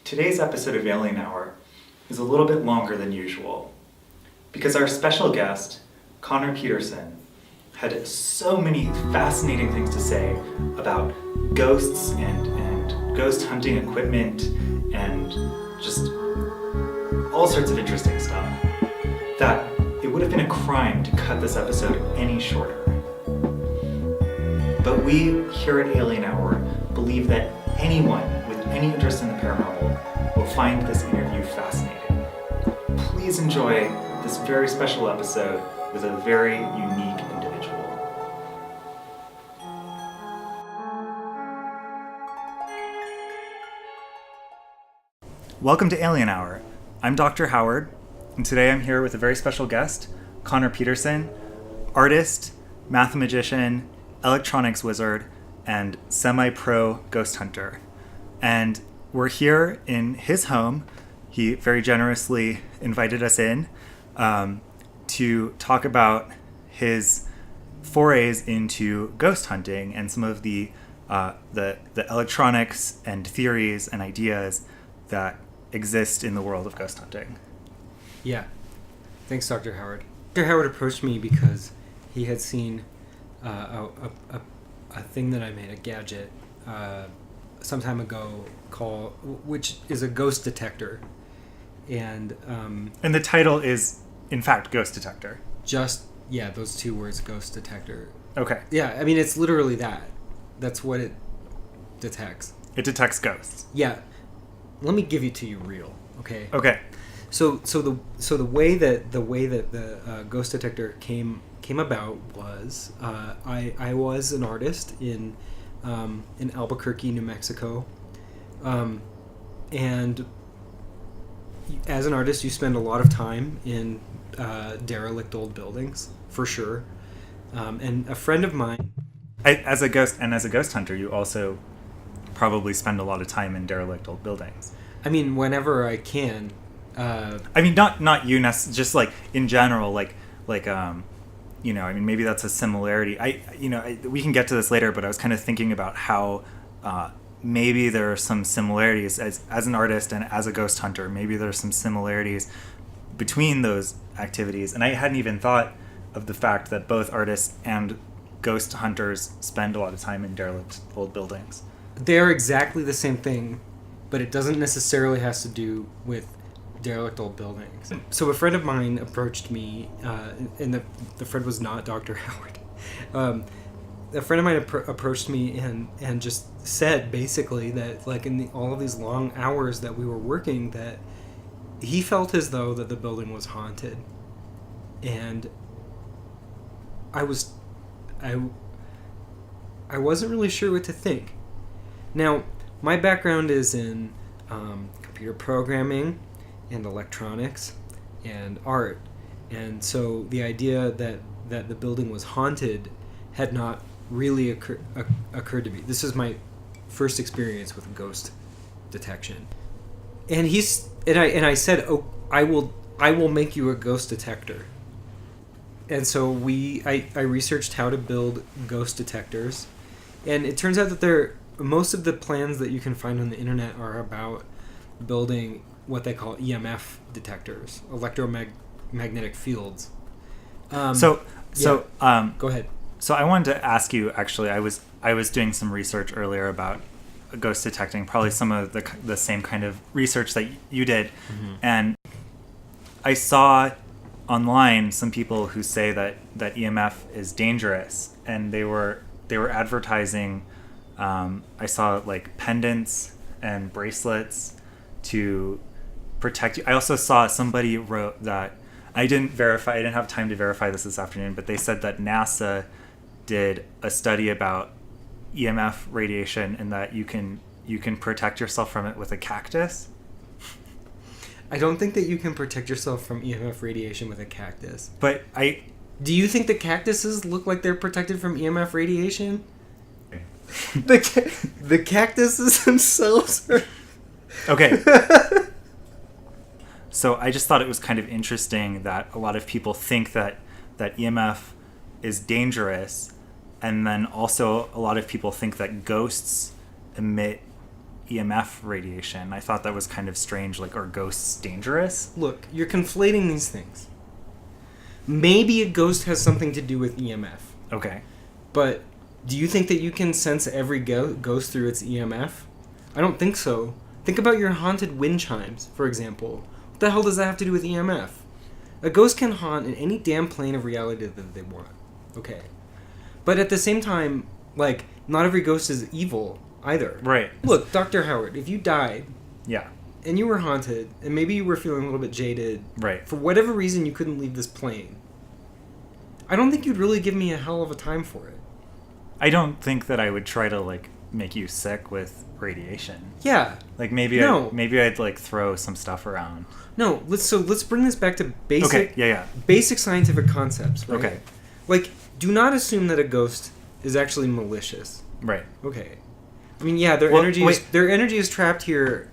Today's episode of Alien Hour is a little bit longer than usual because our special guest, Conor Peterson, had so many fascinating things to say about ghosts and ghost hunting equipment and just all sorts of interesting stuff that it would have been a crime to cut this episode any shorter. But we here at Alien Hour believe that anyone with any interest in the paranormal will find this interview fascinating. Please enjoy this very special episode with a very unique individual. Welcome to Alien Hour. I'm Dr. Howard, and today I'm here with a very special guest, Conor Peterson, artist, mathematician, electronics wizard, and semi-pro ghost hunter. And we're here in his home. He very generously invited us in to talk about his forays into ghost hunting and some of the electronics and theories and ideas that exist in the world of ghost hunting. Yeah. Thanks, Dr. Howard. Dr. Howard approached me because he had seen a thing that I made, a gadget, some time ago, which is a ghost detector. And the title is, in fact, Ghost Detector. Those two words, Ghost Detector. Okay. Yeah, I mean, it's literally that. That's what it detects. It detects ghosts. Yeah. Let me give it to you real, okay? Okay. So the way that the ghost detector came about was I was an artist in Albuquerque, New Mexico, and as an artist you spend a lot of time in derelict old buildings, for sure. And a friend of mine, As a ghost hunter, you also probably spend a lot of time in derelict old buildings. I mean, whenever I can. I mean, not you, just like in general, I mean, maybe that's a similarity. We can get to this later, but I was kind of thinking about how maybe there are some similarities as an artist and as a ghost hunter. Maybe there are some similarities between those activities, and I hadn't even thought of the fact that both artists and ghost hunters spend a lot of time in derelict old buildings. They're exactly the same thing, but it doesn't necessarily has to do with derelict old buildings. So a friend of mine approached me, and the friend was not Dr. Howard. A friend of mine approached me and just said basically that, like, in all of these long hours that we were working, that he felt as though that the building was haunted. And I wasn't really sure what to think. Now, my background is in computer programming and electronics and art, and so the idea that the building was haunted had not really occurred to me. This is my first experience with ghost detection, and I said, "Oh, I will make you a ghost detector." And so I researched how to build ghost detectors, and it turns out that most of the plans that you can find on the internet are about building what they call EMF detectors, electromagnetic fields. Go ahead. So I wanted to ask you, actually, I was doing some research earlier about ghost detecting, probably some of the same kind of research that you did, and I saw online some people who say that EMF is dangerous, and they were advertising. I saw like pendants and bracelets to protect you. I also saw somebody wrote that, I didn't have time to verify this afternoon, but they said that NASA did a study about EMF radiation and that you can protect yourself from it with a cactus. I don't think that you can protect yourself from EMF radiation with a cactus. But do you think the cactuses look like they're protected from EMF radiation? The cactuses themselves are... Okay. So I just thought it was kind of interesting that a lot of people think that EMF is dangerous, and then also a lot of people think that ghosts emit EMF radiation. I thought that was kind of strange, like, are ghosts dangerous? Look, you're conflating these things. Maybe a ghost has something to do with EMF. Okay. But do you think that you can sense every ghost through its EMF? I don't think so. Think about your haunted wind chimes, for example. What the hell does that have to do with EMF? A ghost can haunt in any damn plane of reality that they want. Okay. But at the same time, like, not every ghost is evil either. Right. Look, Dr. Howard, if you died... Yeah. And you were haunted, and maybe you were feeling a little bit jaded. Right. For whatever reason, you couldn't leave this plane. I don't think you'd really give me a hell of a time for it. I don't think that I would try to, like, make you sick with radiation. Yeah. Like, maybe I'd like throw some stuff around. No, let's bring this back to basic basic scientific concepts, right? Okay. Like, do not assume that a ghost is actually malicious. Right. Okay. I mean, yeah, their energy is trapped here,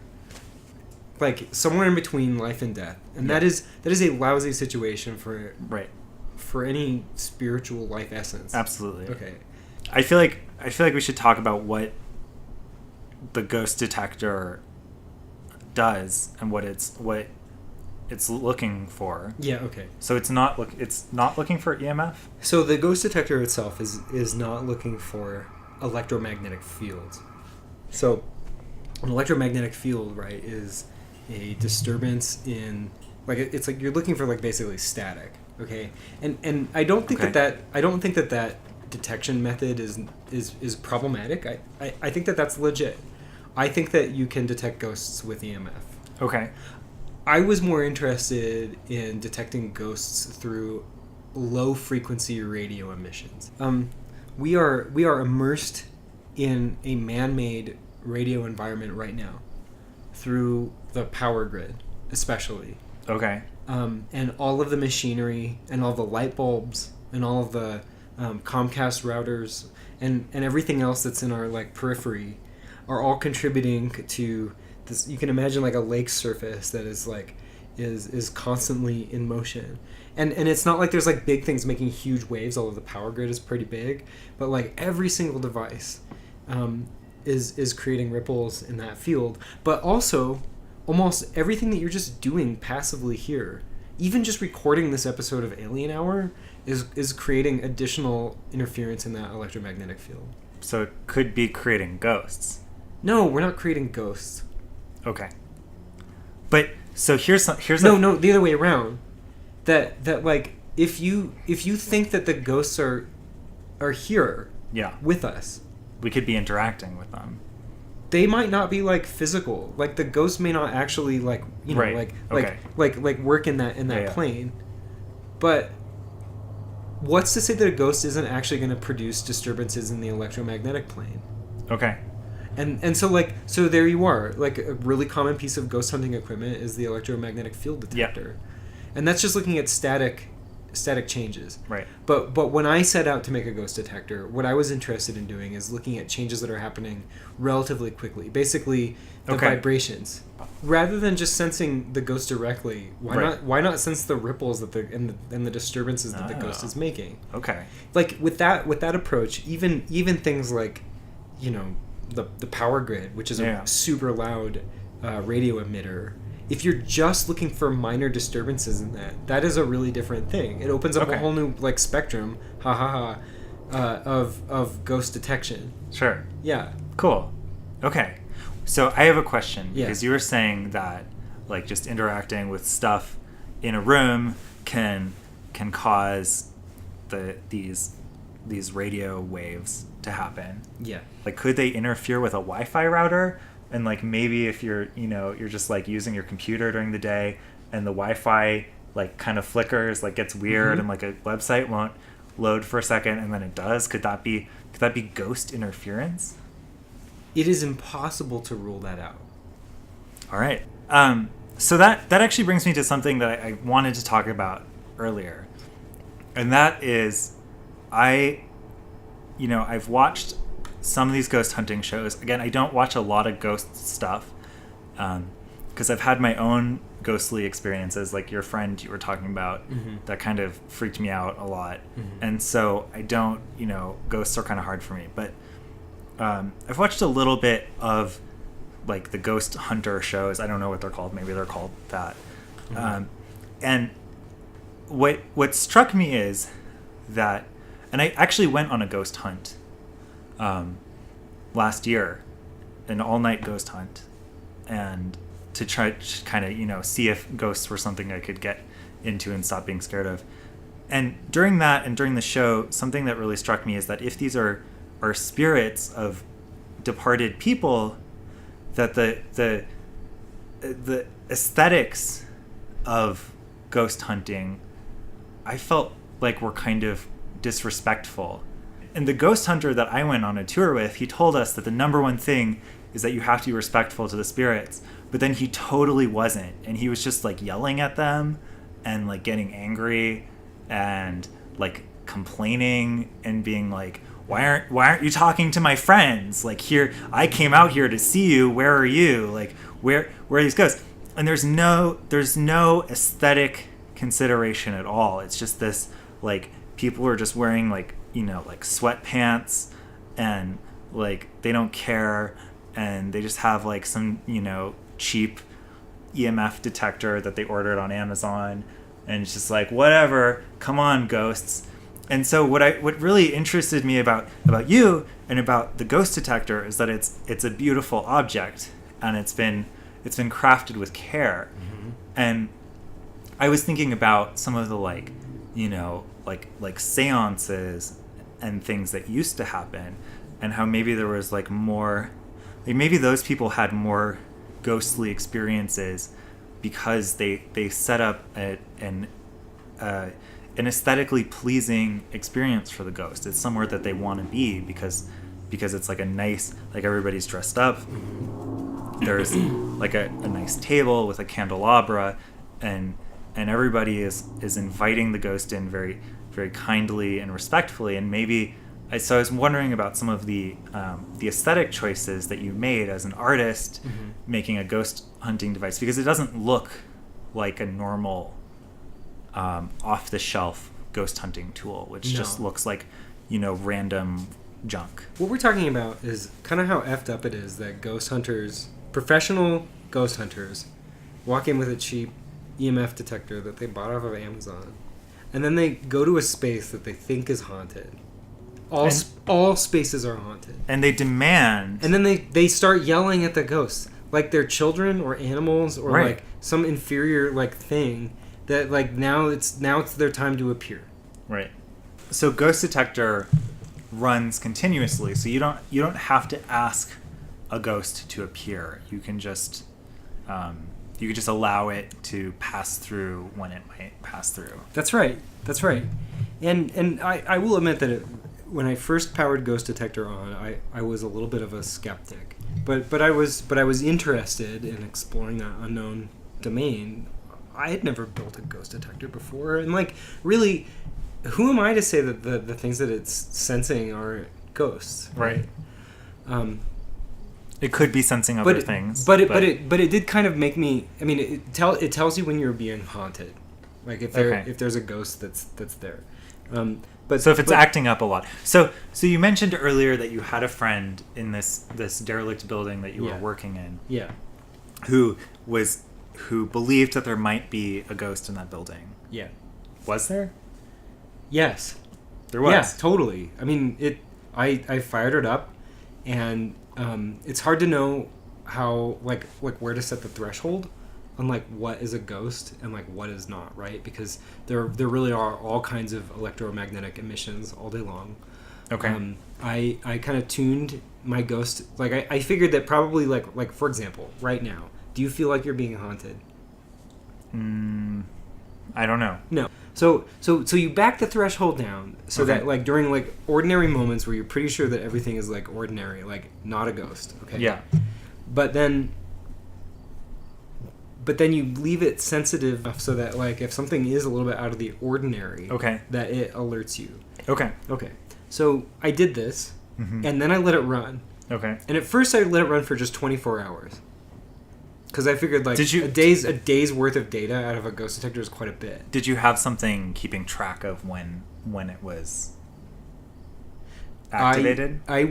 like, somewhere in between life and death. And that is a lousy situation for any spiritual life essence. Absolutely. Okay. I feel like we should talk about what the ghost detector does and what it's looking for. Yeah, okay. So it's not looking for EMF? So the ghost detector itself is not looking for electromagnetic fields. So an electromagnetic field, right, is a disturbance in, like, it's like you're looking for, like, basically static, okay? And I don't think that detection method is problematic. I think that's legit. I think that you can detect ghosts with EMF. Okay. I was more interested in detecting ghosts through low frequency radio emissions. We are immersed in a man-made radio environment right now through the power grid, especially. Okay. And all of the machinery and all the light bulbs and all of the Comcast routers and everything else that's in our, like, periphery are all contributing to this. You can imagine, like, a lake surface that is, like, is constantly in motion, and it's not like there's, like, big things making huge waves, although the power grid is pretty big, but, like, every single device is creating ripples in that field. But also almost everything that you're just doing passively here, even just recording this episode of Alien Hour, is creating additional interference in that electromagnetic field. So it could be creating ghosts. No, we're not creating ghosts. Okay. But so here's no, the other way around. That like, if you think that the ghosts are here, with us, we could be interacting with them. They might not be, like, physical. Like, the ghost may not actually, like, you know, like work in that plane. But what's to say that a ghost isn't actually going to produce disturbances in the electromagnetic plane? Okay. And so there you are. Like, a really common piece of ghost hunting equipment is the electromagnetic field detector. Yeah. And that's just looking at static changes. Right. But when I set out to make a ghost detector, what I was interested in doing is looking at changes that are happening relatively quickly. Basically, the vibrations. Rather than just sensing the ghost directly, why not sense the ripples that and the disturbances that the ghost is making? Okay. Like, with that approach, even things like, you know, the power grid, which is a super loud radio emitter. If you're just looking for minor disturbances in that is a really different thing. It opens up a whole new, like, spectrum, of ghost detection. Sure. Yeah. Cool. Okay. So I have a question, because you were saying that, like, just interacting with stuff in a room can cause these radio waves to happen. Yeah. Like, could they interfere with a Wi-Fi router? And, like, maybe if you're just, like, using your computer during the day and the Wi-Fi, like, kind of flickers, like, gets weird, and, like, a website won't load for a second and then it does, could that be ghost interference? It is impossible to rule that out. All right. So that actually brings me to something that I wanted to talk about earlier. And that is, I've watched some of these ghost hunting shows. Again, I don't watch a lot of ghost stuff because I've had my own ghostly experiences, like your friend you were talking about, that kind of freaked me out a lot. And so I don't, ghosts are kind of hard for me. But I've watched a little bit of like the ghost hunter shows. I don't know what they're called. Maybe they're called that. And what struck me is that, and I actually went on a ghost hunt last year, an all-night ghost hunt, and to try to kind of, see if ghosts were something I could get into and stop being scared of. And during that and during the show, something that really struck me is that if these are spirits of departed people, that the aesthetics of ghost hunting, I felt like were kind of disrespectful. And the ghost hunter that I went on a tour with, he told us that the number one thing is that you have to be respectful to the spirits. But then he totally wasn't. And he was just like yelling at them and like getting angry and like complaining and being like, why aren't you talking to my friends? Like, here, I came out here to see you. Where are you? Like, where are these ghosts? And there's no aesthetic consideration at all. It's just this, like, people are just wearing like, like sweatpants and like they don't care, and they just have like some, cheap EMF detector that they ordered on Amazon, and it's just like, whatever, come on, ghosts. And so what really interested me about you and about the ghost detector is that it's a beautiful object, and it's been crafted with care. Mm-hmm. And I was thinking about some of the like seances and things that used to happen, and how maybe there was like more, like maybe those people had more ghostly experiences because they set up an aesthetically pleasing experience for the ghost. It's somewhere that they want to be because it's like a nice, like everybody's dressed up. There's like a nice table with a candelabra, and everybody is inviting the ghost in very, very kindly and respectfully. And maybe so I was wondering about some of the aesthetic choices that you made as an artist, mm-hmm. making a ghost hunting device, because it doesn't look like a normal off-the-shelf ghost hunting tool, which just looks like, random junk. What we're talking about is kind of how effed up it is that ghost hunters, professional ghost hunters, walk in with a cheap EMF detector that they bought off of Amazon, and then they go to a space that they think is haunted. All spaces are haunted. And they demand... And then they start yelling at the ghosts, like they're children or animals or right. like some inferior like thing that like now it's their time to appear. Right. So Ghost Detector runs continuously, so you don't have to ask a ghost to appear. You can just allow it to pass through when it might pass through. That's right. And I will admit that when I first powered Ghost Detector on, I was a little bit of a skeptic. But I was interested in exploring that unknown domain. I had never built a ghost detector before, and like, really, who am I to say that the things that it's sensing are ghosts? Right. It could be sensing other things. But it did kind of make me. I mean, it tells you when you're being haunted, like if there's a ghost that's there. But if it's acting up a lot. So you mentioned earlier that you had a friend in this derelict building that you were working in. Yeah. Who believed that there might be a ghost in that building. Yeah. Was there? Yes. There was. Yeah, totally. I mean, I fired it up, and it's hard to know how like where to set the threshold on like what is a ghost and like what is not, right? Because there really are all kinds of electromagnetic emissions all day long. Okay. I kind of tuned my ghost, like I figured that probably like for example, right now, do you feel like you're being haunted? I don't know. No. So you back the threshold down so that like during like ordinary moments where you're pretty sure that everything is like ordinary, like not a ghost, okay? Yeah. But then you leave it sensitive enough so that like if something is a little bit out of the ordinary, that it alerts you. Okay. So I did this, mm-hmm. and then I let it run. Okay. And at first I let it run for just 24 hours. Because I figured like a day's worth of data out of a ghost detector is quite a bit. Did you have something keeping track of when it was activated? I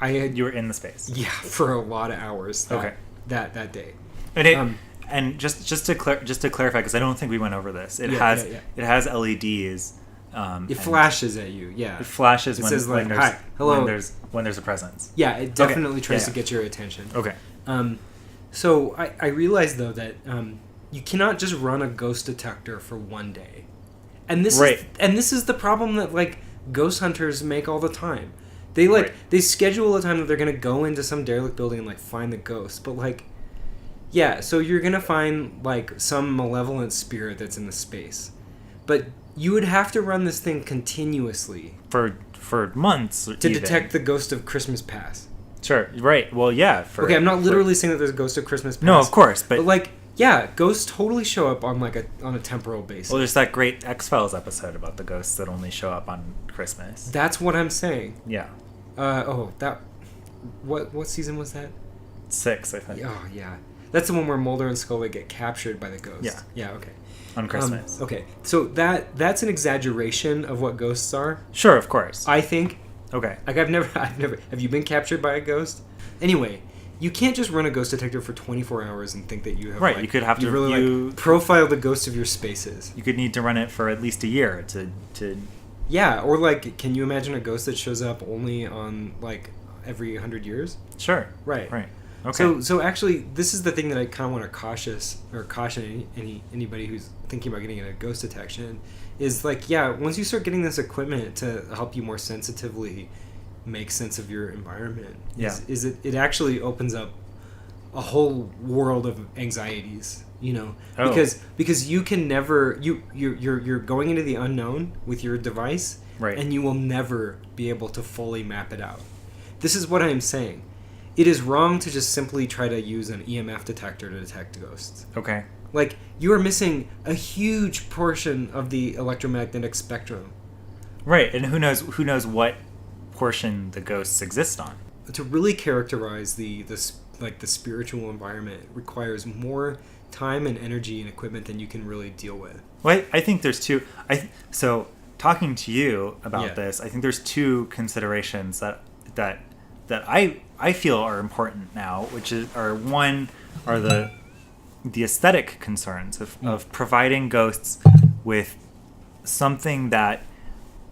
You were in the space. Yeah, for a lot of hours. Okay. That day. And just to clarify, because I don't think we went over this. It has LEDs. It flashes at you. Yeah. It flashes it says like, "Hi, hello." When there's a presence. Yeah, it definitely tries to get your attention. Okay. So I realized though that you cannot just run a ghost detector for one day, and this is the problem that like ghost hunters make all the time. They they schedule a time that they're gonna go into some derelict building and like find the ghost, but like, yeah, so you're gonna find like some malevolent spirit that's in the space, but you would have to run this thing continuously for months to detect the ghost of Christmas Past. Sure. Right. Well, yeah. Okay, I'm not literally saying that there's a ghost of Christmas Past. No, of course, but like, yeah, ghosts totally show up on like on a temporal basis. Well, there's that great X-Files episode about the ghosts that only show up on Christmas. That's what I'm saying. Yeah. What season was that? 6, I think. Oh, yeah. That's the one where Mulder and Scully get captured by the ghost. Yeah. Yeah, okay. On Christmas. Okay. So that's an exaggeration of what ghosts are. Sure, of course. I think. Okay. Like I've never have you been captured by a ghost? Anyway, you can't just run a ghost detector for 24 hours and think that you have right. You could have to really profile the ghost of your spaces. You could need to run it for at least a year to. Yeah, or like, can you imagine a ghost that shows up only on like every 100 years? Sure. Right. Okay. So actually, this is the thing that I kind of want to caution anybody who's thinking about getting into ghost detection is like, yeah, once you start getting this equipment to help you more sensitively make sense of your environment, it actually opens up a whole world of anxieties, you know, because you can never you're going into the unknown with your device, right, and you will never be able to fully map it out. This is what I'm saying. It is wrong to just simply try to use an EMF detector to detect ghosts. Okay. Like, you are missing a huge portion of the electromagnetic spectrum. Right, and who knows what portion the ghosts exist on. To really characterize the spiritual environment requires more time and energy and equipment than you can really deal with. Well, I think there's two. So talking to you about this, I think there's two considerations that I feel are important now, which are the aesthetic concerns of providing ghosts with something that,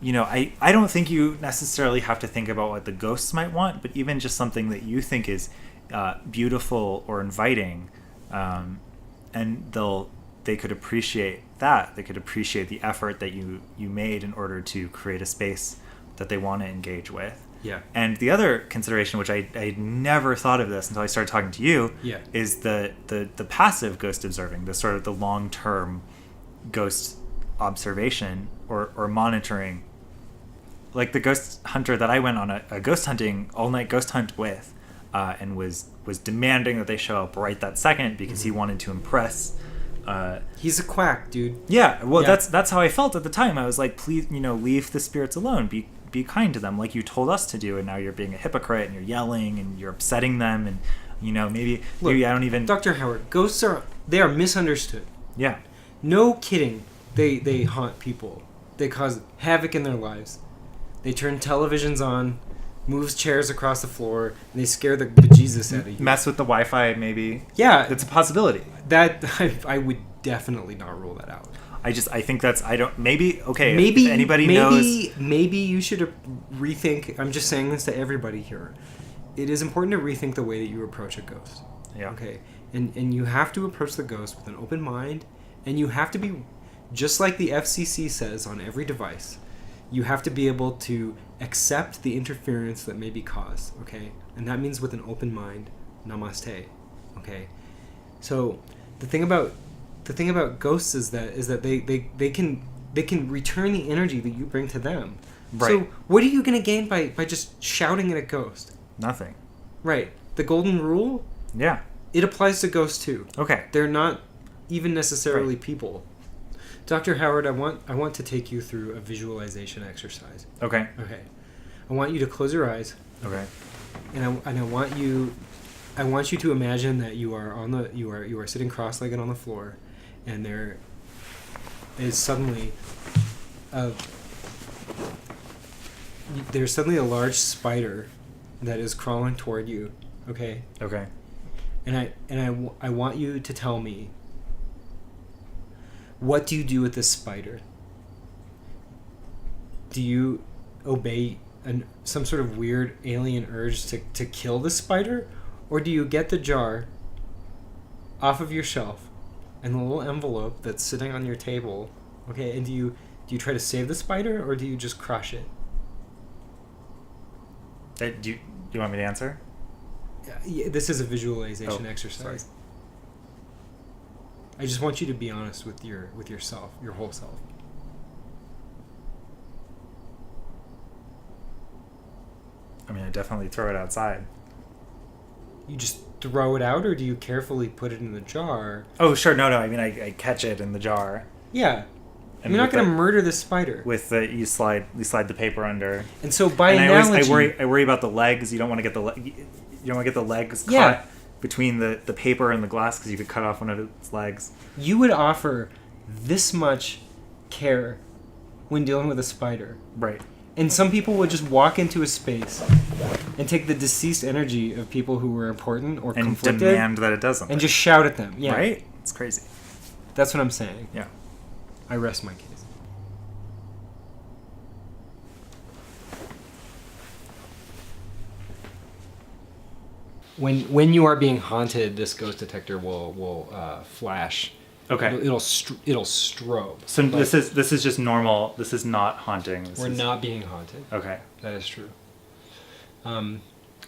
you know, I don't think you necessarily have to think about what the ghosts might want, but even just something that you think is beautiful or inviting, and they could appreciate that. They could appreciate the effort that you made in order to create a space that they want to engage with. Yeah. And the other consideration, which I never thought of this until I started talking to you, is the passive ghost observing, the sort of the long-term ghost observation or monitoring. Like the ghost hunter that I went on a ghost hunting all-night ghost hunt with, and was demanding that they show up right that second because he wanted to impress. He's a quack, dude. Yeah, well, that's how I felt at the time. I was like, please, leave the spirits alone. Be kind to them, like you told us to do, and now you're being a hypocrite and you're yelling and you're upsetting them, and maybe I don't even. Dr. Howard, ghosts are misunderstood. Yeah. No kidding. They haunt people. They cause havoc in their lives. They turn televisions on, moves chairs across the floor, and they scare the bejesus out of you. Mess with the Wi-Fi, maybe. Yeah, it's a possibility. That I would definitely not rule that out. I think that's maybe if anybody knows. Maybe you should rethink. I'm just saying this to everybody here. It is important to rethink the way that you approach a ghost. Yeah. Okay. And you have to approach the ghost with an open mind, and you have to be, just like the FCC says on every device, you have to be able to accept the interference that may be caused. Okay. And that means with an open mind. Namaste. Okay. So the thing about ghosts is that they can return the energy that you bring to them. Right. So what are you going to gain by just shouting at a ghost? Nothing. Right. The golden rule? Yeah. It applies to ghosts too. Okay. They're not even necessarily people. Dr. Howard, I want to take you through a visualization exercise. Okay. Okay. I want you to close your eyes. Okay. And I want you to imagine that you are sitting cross-legged on the floor, and there is suddenly a large spider that is crawling toward you. Okay. Okay. And I want you to tell me, what do you do with this spider? Do you obey some sort of weird alien urge to kill the spider? Or do you get the jar off of your shelf and the little envelope that's sitting on your table, okay, and do you try to save the spider, or do you just crush it? Do you want me to answer? Yeah, this is a visualization exercise. Sorry. I just want you to be honest with yourself, your whole self. I mean, I definitely throw it outside. You just throw it out, or do you carefully put it in the jar? Oh, sure. No. I mean, I catch it in the jar. Yeah. And you're not going to murder the spider. With you slide the paper under. And so by analogy, I worry about the legs. You don't want to get the legs caught between the paper and the glass, because you could cut off one of its legs. You would offer this much care when dealing with a spider. Right. And some people would just walk into a space and take the deceased energy of people who were important or conflicted. And demand that it does something. And just shout at them. Yeah. Right? It's crazy. That's what I'm saying. Yeah. I rest my case. When you are being haunted, this ghost detector will flash. Okay. It'll strobe. So this is just normal. This is not haunting. We're not being haunted. Okay. That is true. And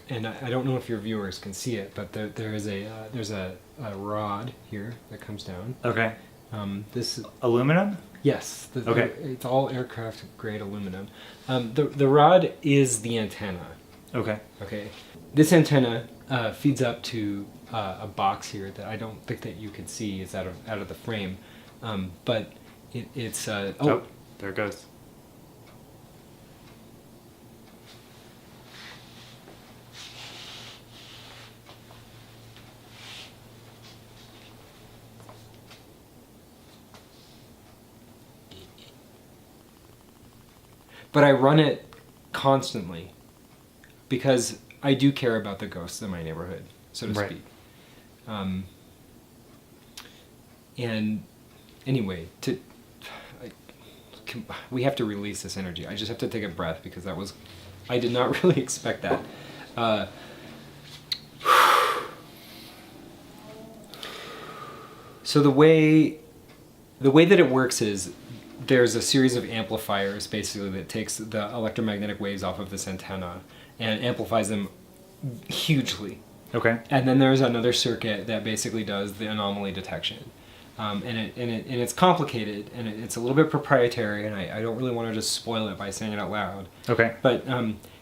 I don't know if your viewers can see it, but there's a rod here that comes down. Okay. This is aluminum? Yes. Okay. It's all aircraft grade aluminum. The rod is the antenna. Okay. Okay. This antenna feeds up to a box here that I don't think that you can see. It's out of the frame, but it's there it goes. But I run it constantly because I do care about the ghosts in my neighborhood, so to speak. And anyway, we have to release this energy. I just have to take a breath because I did not really expect that. So the way that it works is there's a series of amplifiers basically that takes the electromagnetic waves off of this antenna and amplifies them hugely. Okay. And then there's another circuit that basically does the anomaly detection. And it's complicated, and it's a little bit proprietary, and I don't really want to just spoil it by saying it out loud. Okay. But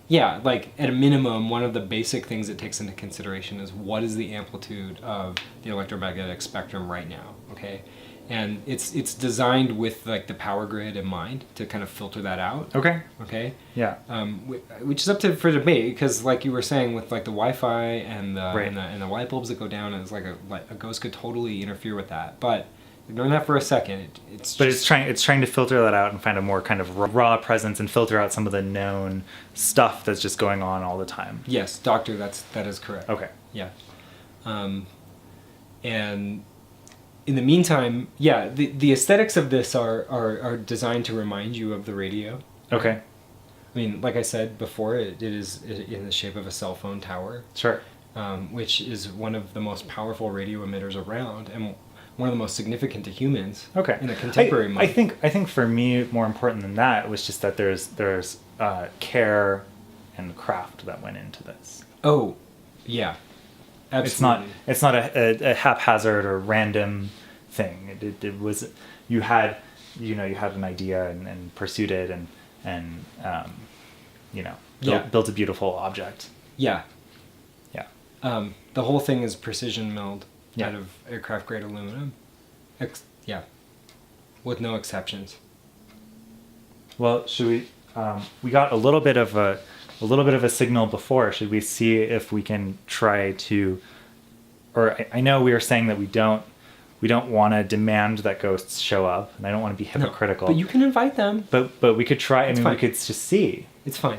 yeah, like at a minimum, one of the basic things it takes into consideration is what is the amplitude of the electromagnetic spectrum right now, okay? And it's designed with like the power grid in mind to kind of filter that out. Okay. Okay. Yeah. Which is for debate, because like you were saying with like the Wi-Fi and the right. and the light bulbs that go down, it's like a ghost could totally interfere with that. But ignore that for a second. It's trying to filter that out and find a more kind of raw presence and filter out some of the known stuff that's just going on all the time. Yes, doctor, that is correct. Okay. Yeah. And in the meantime, yeah, the aesthetics of this are designed to remind you of the radio. Okay. I mean, like I said before, it is in the shape of a cell phone tower. Sure. Which is one of the most powerful radio emitters around, and one of the most significant to humans. Okay. In the contemporary moment. I think for me, more important than that was just that there's care and craft that went into this. Oh, yeah. Absolutely. It's not a haphazard or random thing. It was you had an idea and pursued it and built a beautiful object. Yeah. Yeah. The whole thing is precision milled Yeah. out of aircraft grade aluminum. With no exceptions. Well, should we? We got a little bit of a signal before. Should we see if we can try to? Or I know we were saying that we don't want to demand that ghosts show up, and I don't want to be hypocritical. No, but you can invite them. But we could try. It's we fine. could just see. It's fine.